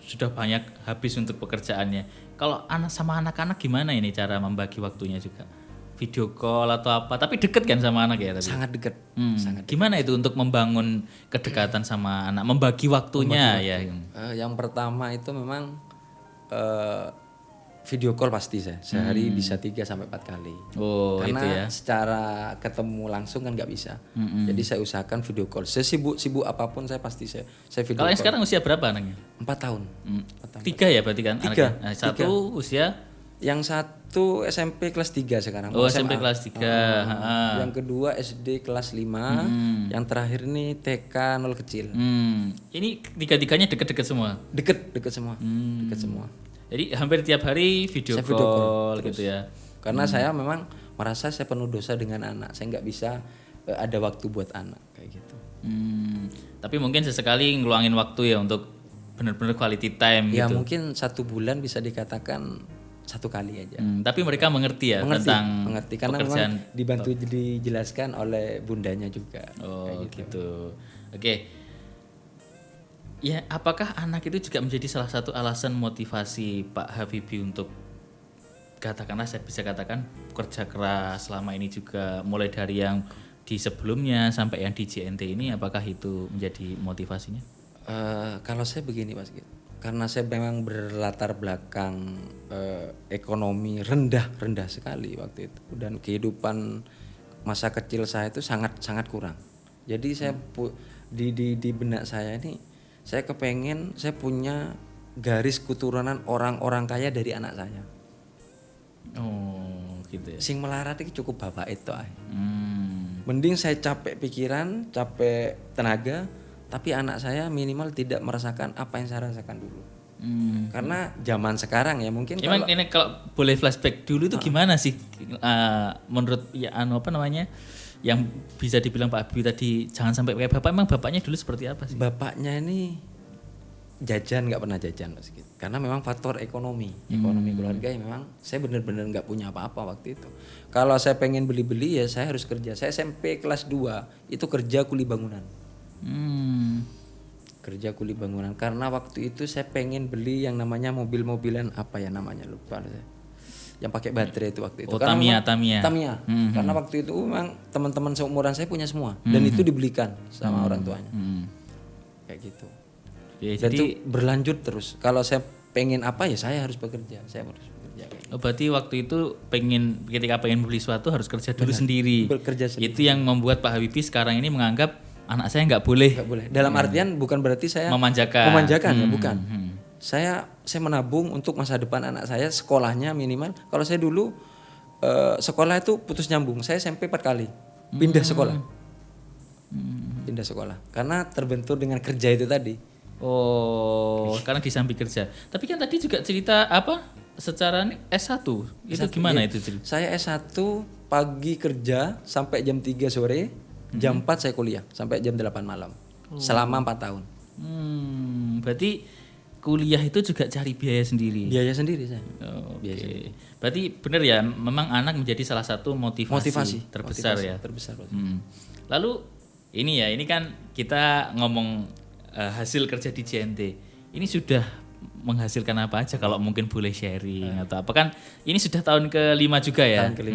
S1: sudah banyak habis untuk pekerjaannya. Kalau sama anak-anak gimana ini cara membagi waktunya juga? Video call atau apa? Tapi deket kan sama anak ya? Tapi?
S2: Sangat dekat.
S1: Gimana itu untuk membangun kedekatan sama anak, membagi waktunya ya?
S2: Yang pertama itu memang video call pasti saya. Sehari bisa 3-4 kali.
S1: Oh,
S2: karena
S1: itu ya.
S2: secara ketemu langsung kan nggak bisa. Jadi saya usahakan video call. Sesibuk apapun saya pasti saya video
S1: Kalau yang
S2: call.
S1: sekarang usia berapa anaknya?
S2: 4 tahun.
S1: 3 ya berarti kan?
S2: 3.
S1: Anaknya? Nah, satu usia?
S2: Yang satu SMP kelas 3 sekarang.
S1: Oh,
S2: SMA.
S1: SMP kelas 3.
S2: Yang kedua SD kelas 5. Yang terakhir ini TK 0 kecil.
S1: Ini tiga-tiganya deket-deket semua?
S2: Deket semua. Deket semua.
S1: Jadi hampir tiap hari video call gitu ya?
S2: Karena saya memang merasa saya penuh dosa dengan anak. Saya nggak bisa ada waktu buat anak kayak gitu.
S1: Tapi mungkin sesekali ngeluangin waktu ya untuk benar-benar quality time
S2: Ya
S1: gitu.
S2: mungkin 1 bulan bisa dikatakan 1 kali aja.
S1: Tapi mereka mengerti ya tentang
S2: mengerti karena
S1: pekerjaan.
S2: memang dibantu dijelaskan oleh bundanya juga.
S1: Oh gitu. Oke. Ya, apakah anak itu juga menjadi salah satu alasan motivasi Pak Habibie untuk katakanlah saya bisa katakan kerja keras selama ini juga, mulai dari yang di sebelumnya sampai yang di JNT ini, apakah itu menjadi motivasinya?
S2: Kalau saya begini Mas Git, karena saya memang berlatar belakang ekonomi rendah sekali waktu itu, dan kehidupan masa kecil saya itu sangat kurang. Jadi saya di benak saya ini saya kepengen saya punya garis keturunan orang-orang kaya dari anak saya.
S1: Oh gitu ya.
S2: Sing melarat iki cukup bapak itu ae.
S1: Hmm.
S2: Mending saya capek pikiran, capek tenaga, tapi anak saya minimal tidak merasakan apa yang saya rasakan dulu. Karena zaman sekarang ya mungkin
S1: Emang ini kalau boleh flashback dulu itu gimana sih menurut ya apa namanya yang bisa dibilang Pak Habibie tadi jangan sampai kayak bapak, emang bapaknya dulu seperti apa sih?
S2: bapaknya ini jajan nggak pernah jajan Mas gitu. Karena memang faktor ekonomi keluarga yang memang saya benar-benar nggak punya apa-apa waktu itu. Kalau saya pengen beli-beli ya saya harus kerja. Saya SMP kelas 2 itu kerja kuli bangunan. Kerja kuli bangunan karena waktu itu saya pengen beli yang namanya mobil-mobilan apa ya namanya lupa saya. Yang pakai baterai itu waktu itu.
S1: Oh,
S2: Karena
S1: Tamiya.
S2: Karena waktu itu memang teman-teman seumuran saya punya semua dan itu dibelikan sama orang tuanya. Kayak gitu.
S1: Ya,
S2: Dan
S1: jadi
S2: itu berlanjut terus. Kalau saya pengen apa ya saya harus bekerja. Saya harus bekerja kayak gitu.
S1: berarti waktu itu ketika pengen beli sesuatu harus kerja dulu sendiri.
S2: Bekerja sendiri.
S1: Itu yang membuat Pak Habibie sekarang ini menganggap anak saya nggak boleh.
S2: Nggak boleh. Dalam artian bukan berarti saya
S1: Memanjakan.
S2: ya, bukan. Saya menabung untuk masa depan anak saya sekolahnya minimal. Kalau saya dulu sekolah itu putus nyambung. Saya SMP 4 kali pindah sekolah. Pindah sekolah karena terbentur dengan kerja itu tadi.
S1: Oh, karena di samping kerja. Tapi kan tadi juga cerita apa? Secara S1 itu gimana
S2: iya.
S1: itu cerita?
S2: Saya S1 pagi kerja sampai jam 3 sore, jam 4 saya kuliah sampai jam 8 malam. Selama 4 tahun.
S1: Berarti kuliah itu juga cari biaya sendiri.
S2: Biaya sendiri saya.
S1: Oh, oke. Berarti benar ya, memang anak menjadi salah satu motivasi terbesar ya.
S2: Terbesar.
S1: Lalu ini kan kita ngomong hasil kerja di JNT. Ini sudah menghasilkan apa aja kalau mungkin boleh sharing atau apa kan? Ini sudah tahun ke-5 juga ya.
S2: Tahun ke-5.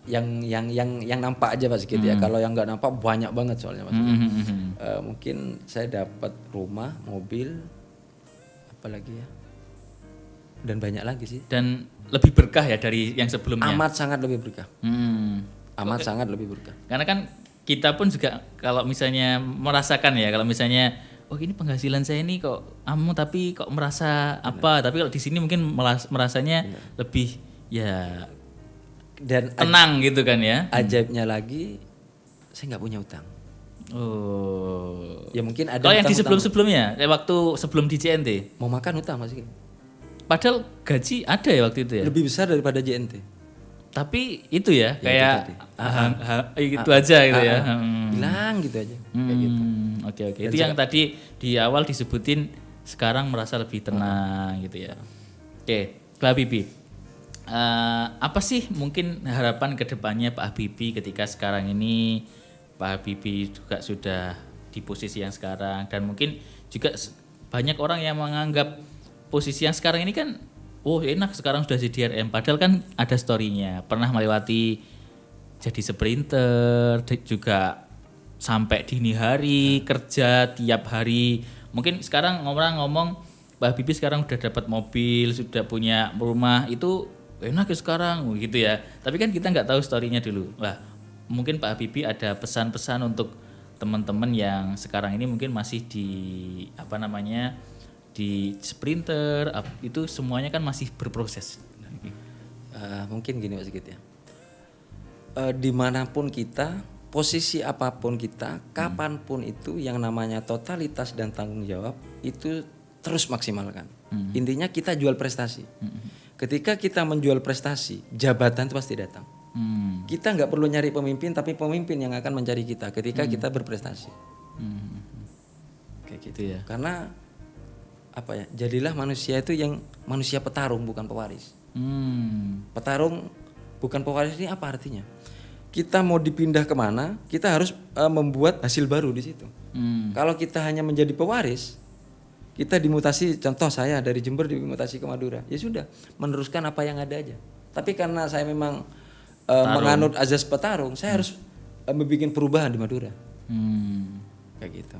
S2: Yang nampak aja Mas gitu ya. Kalau yang nggak nampak banyak banget soalnya Mas. Mungkin saya dapat rumah, mobil, apalagi ya. Dan banyak lagi sih.
S1: Dan lebih berkah ya dari yang sebelumnya.
S2: Amat sangat lebih berkah. Sangat lebih berkah.
S1: Karena kan kita pun juga kalau misalnya merasakan ya, kalau misalnya oh ini penghasilan saya ini kok tapi kok merasa apa, tapi kalau di sini mungkin merasanya lebih ya
S2: dan
S1: tenang gitu kan ya.
S2: Ajaibnya lagi saya nggak punya utang.
S1: Oh.
S2: Ya mungkin ada.
S1: Kalau yang di sebelum-sebelumnya, waktu sebelum di JNT.
S2: Mau makan utang Mas.
S1: Padahal gaji ada ya waktu itu ya.
S2: Lebih besar daripada JNT.
S1: Tapi itu ya kayak
S2: itu
S1: gitu aja gitu ya.
S2: Bilang gitu aja. Kayak gitu.
S1: Oke. Itu yang tadi di awal disebutin sekarang merasa lebih tenang gitu ya. Oke, Pak Habibie. Apa sih mungkin harapan kedepannya Pak Habibie ketika sekarang ini Pak Habibie juga sudah di posisi yang sekarang dan mungkin juga banyak orang yang menganggap posisi yang sekarang ini kan enak sekarang sudah jadi RM padahal kan ada story-nya pernah melewati jadi sprinter juga sampai dini hari kerja tiap hari mungkin sekarang orang ngomong Pak Habibie sekarang udah dapat mobil sudah punya rumah itu enak ya sekarang gitu ya tapi kan kita nggak tahu story-nya dulu lah mungkin Pak Habibie ada pesan-pesan untuk teman-teman yang sekarang ini mungkin masih di di sprinter itu semuanya kan masih berproses.
S2: Mungkin gini Mas Sigit ya. Dimanapun kita, posisi apapun kita, kapanpun itu yang namanya totalitas dan tanggung jawab itu terus maksimalkan. Intinya kita jual prestasi. Ketika kita menjual prestasi, jabatan itu pasti datang. Kita nggak perlu nyari pemimpin, tapi pemimpin yang akan mencari kita ketika kita berprestasi. Kayak gitu ya. Karena jadilah manusia itu yang manusia petarung bukan pewaris. Petarung bukan pewaris ini apa artinya? Kita mau dipindah kemana, kita harus membuat hasil baru di situ. Kalau kita hanya menjadi pewaris, kita dimutasi. Contoh saya dari Jember dimutasi ke Madura, ya sudah meneruskan apa yang ada aja. Tapi karena saya memang menganut azas petarung, saya harus membuat perubahan di Madura. Kayak gitu.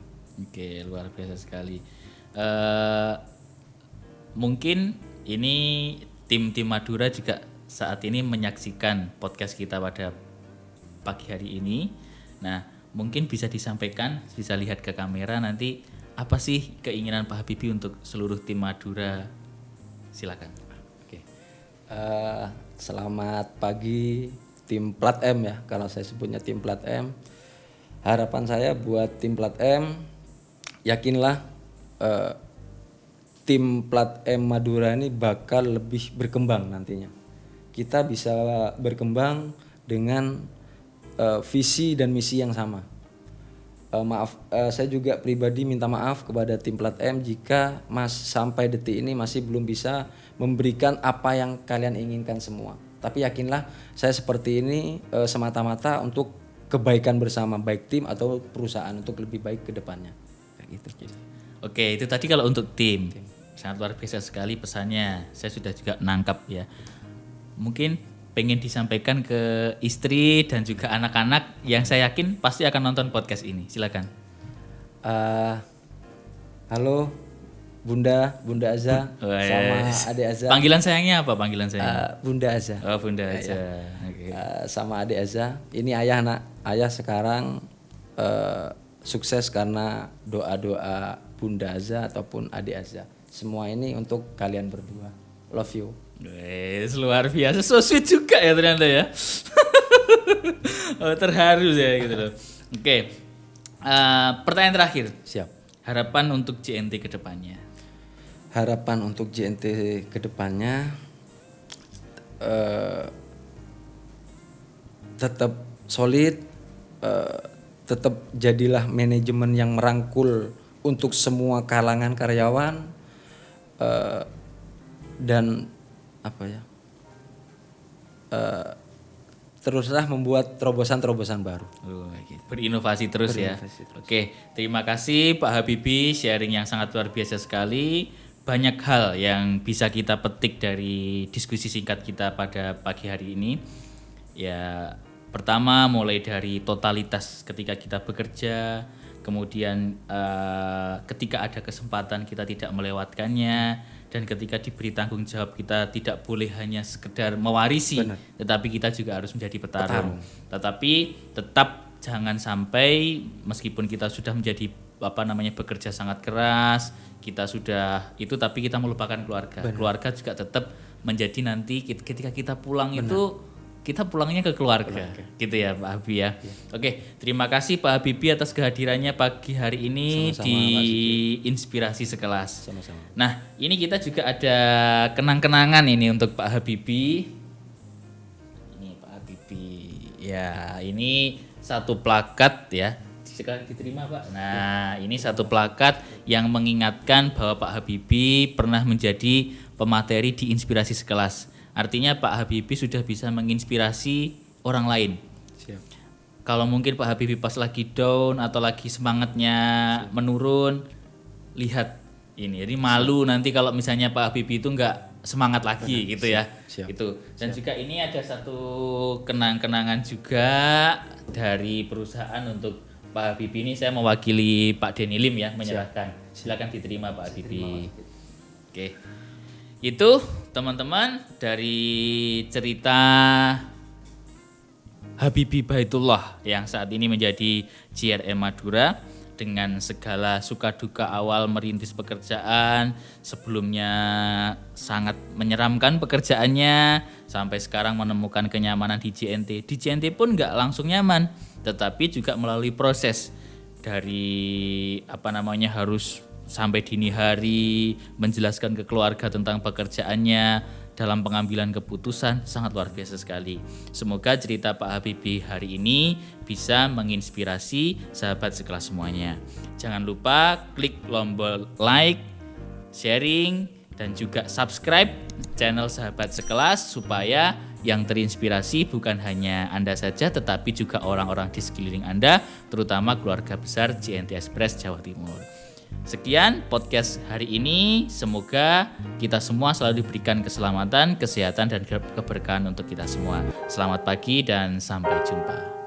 S1: Oke, luar biasa sekali. Mungkin ini tim Madura juga saat ini menyaksikan podcast kita pada pagi hari ini. Nah, mungkin bisa disampaikan, bisa lihat ke kamera nanti apa sih keinginan Pak Habibie untuk seluruh tim Madura? Silakan.
S2: Oke. Selamat pagi tim Plat M ya, kalau saya sebutnya tim Plat M. Harapan saya buat tim Plat M, yakinlah tim Plat M Madura ini bakal lebih berkembang nantinya. Kita bisa berkembang dengan visi dan misi yang sama. Saya juga pribadi minta maaf kepada tim Plat M jika sampai detik ini masih belum bisa memberikan apa yang kalian inginkan semua. Tapi yakinlah saya seperti ini semata-mata untuk kebaikan bersama, baik tim atau perusahaan, untuk lebih baik ke depannya. Kayak gitu.
S1: Oke, itu tadi kalau untuk tim. Sangat luar biasa sekali pesannya. Saya sudah juga nangkap ya. Mungkin pengen disampaikan ke istri dan juga anak-anak yang saya yakin pasti akan nonton podcast ini. Silakan.
S2: Halo Bunda Aza sama Adik Aza.
S1: Panggilan sayangnya apa panggilan sayangnya?
S2: Bunda Aza.
S1: Oh, Bunda Aza. Oke.
S2: Sama Adik Aza. Ini ayah sekarang sukses karena doa-doa Bunda Aza ataupun Adik Aza. Semua ini untuk kalian berdua. Love you.
S1: Wes, luar biasa, so sweet juga ya ternyata ya. Oh, terharu saya gitu loh. Oke, pertanyaan terakhir.
S2: Siap.
S1: Harapan untuk JNT ke depannya.
S2: Harapan untuk JNT ke depannya tetap solid, tetap jadilah manajemen yang merangkul untuk semua kalangan karyawan, dan teruslah membuat terobosan-terobosan baru.
S1: Gitu. Berinovasi terus ya. Oke, terima kasih Pak Habibie, sharing yang sangat luar biasa sekali. Banyak hal yang bisa kita petik dari diskusi singkat kita pada pagi hari ini. Ya, pertama mulai dari totalitas ketika kita bekerja, kemudian ketika ada kesempatan kita tidak melewatkannya, dan ketika diberi tanggung jawab kita tidak boleh hanya sekedar mewarisi. Benar. Tetapi kita juga harus menjadi petarung. Tetapi tetap jangan sampai meskipun kita sudah menjadi bekerja sangat keras, kita sudah itu, tapi kita melupakan keluarga. Benar. Keluarga juga tetap menjadi nanti ketika kita pulang. Benar. Itu kita pulangnya ke keluarga. Gitu ya Pak Habibie ya. Oke, terima kasih Pak Habibie atas kehadirannya pagi hari ini. Sama-sama, di Inspirasi Sekelas.
S2: Sama-sama.
S1: Nah, ini kita juga ada kenang-kenangan ini untuk Pak Habibie. Ini Pak Habibie. Ya, ini satu plakat ya. Sekarang diterima Pak. Nah, ini satu plakat yang mengingatkan bahwa Pak Habibie pernah menjadi pemateri di Inspirasi Sekelas. Artinya Pak Habibie sudah bisa menginspirasi orang lain.
S2: Siap.
S1: Kalau mungkin Pak Habibie pas lagi down atau lagi semangatnya menurun, lihat ini. Jadi malu nanti kalau misalnya Pak Habibie itu nggak semangat lagi. Benar. Gitu ya.
S2: Siap.
S1: Itu. Dan juga ini ada satu kenang-kenangan juga dari perusahaan untuk Pak Habibie. Ini saya mewakili Pak Denny Lim ya menyerahkan. Silakan diterima Pak Habibie. Oke. Itu teman-teman dari cerita Habibie Baitullah yang saat ini menjadi JRM Madura dengan segala suka duka awal merintis pekerjaan. Sebelumnya sangat menyeramkan pekerjaannya, sampai sekarang menemukan kenyamanan di JNT. Di JNT pun nggak langsung nyaman, tetapi juga melalui proses dari harus sampai dini hari menjelaskan ke keluarga tentang pekerjaannya dalam pengambilan keputusan. Sangat luar biasa sekali. Semoga cerita Pak Habibie hari ini bisa menginspirasi sahabat sekelas semuanya. Jangan lupa klik tombol like, sharing, dan juga subscribe channel sahabat sekelas supaya yang terinspirasi bukan hanya Anda saja tetapi juga orang-orang di sekeliling Anda, terutama keluarga besar JNT Express Jawa Timur. Sekian podcast hari ini, semoga kita semua selalu diberikan keselamatan, kesehatan, dan keberkahan untuk kita semua. Selamat pagi dan sampai jumpa.